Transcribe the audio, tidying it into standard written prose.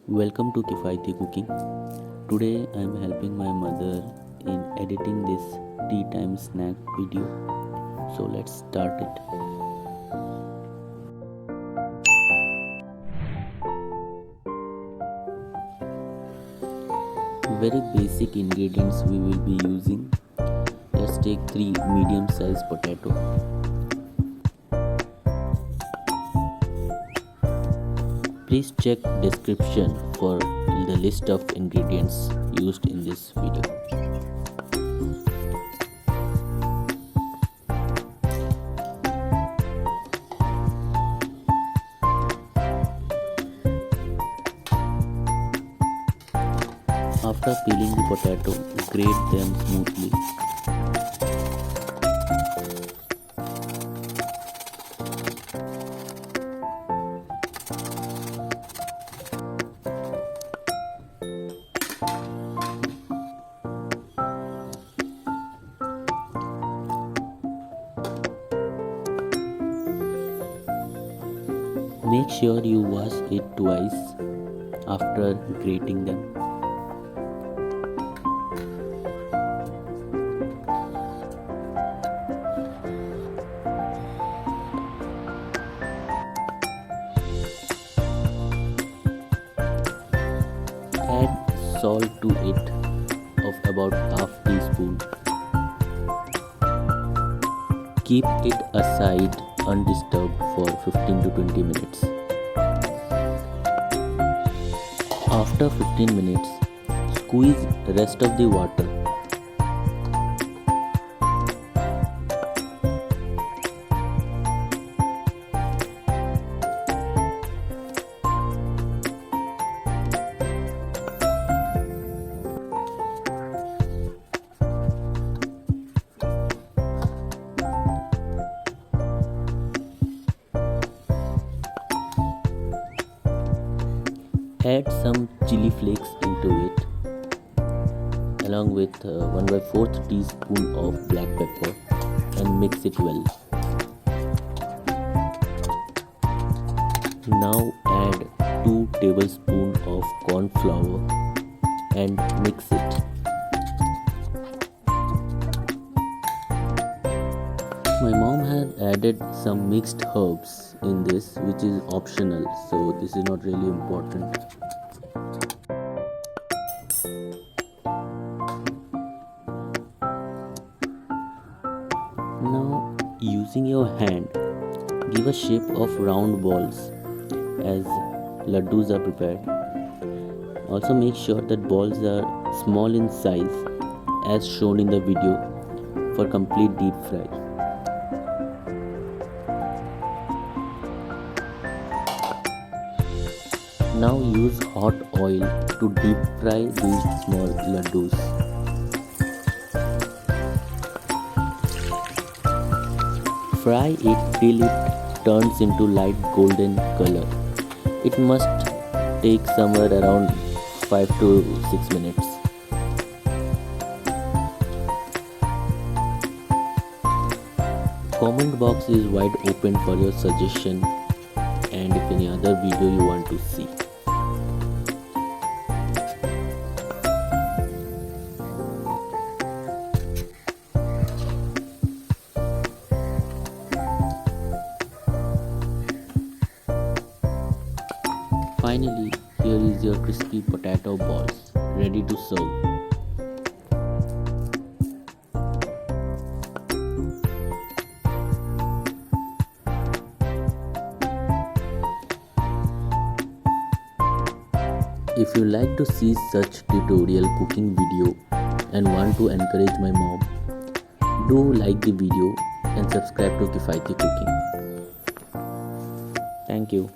Welcome to Kifaiti Cooking. Today I am helping my mother in editing this tea time snack video. So let's start it. Very basic ingredients we will be using. Let's take 3 medium-sized potato. Please check description for the list of ingredients used in this video. After peeling the potato, grate them smoothly. Make sure you wash it twice after grating them. Add salt to it of about half teaspoon. Keep it aside undisturbed for 15 to 20 minutes. After 15 minutes, squeeze rest of the water. Add some chili flakes into it along with 1/4 teaspoon of black pepper and mix it well. Now add 2 tablespoons of corn flour and mix it. My mom has added some mixed herbs in this, which is optional, so this is not really important. Now, using your hand, give a shape of round balls as laddus are prepared. Also make sure that balls are small in size as shown in the video for complete deep fry. Now use hot oil to deep fry these small laddus. Fry it till it turns into light golden color. It must take somewhere around 5 to 6 minutes. Comment box is wide open for your suggestion and if any other video you want to see. Finally, here is your crispy potato balls ready to serve. If you like to see such tutorial cooking video and want to encourage my mom, do like the video and subscribe to Kifaiti Cooking. Thank you.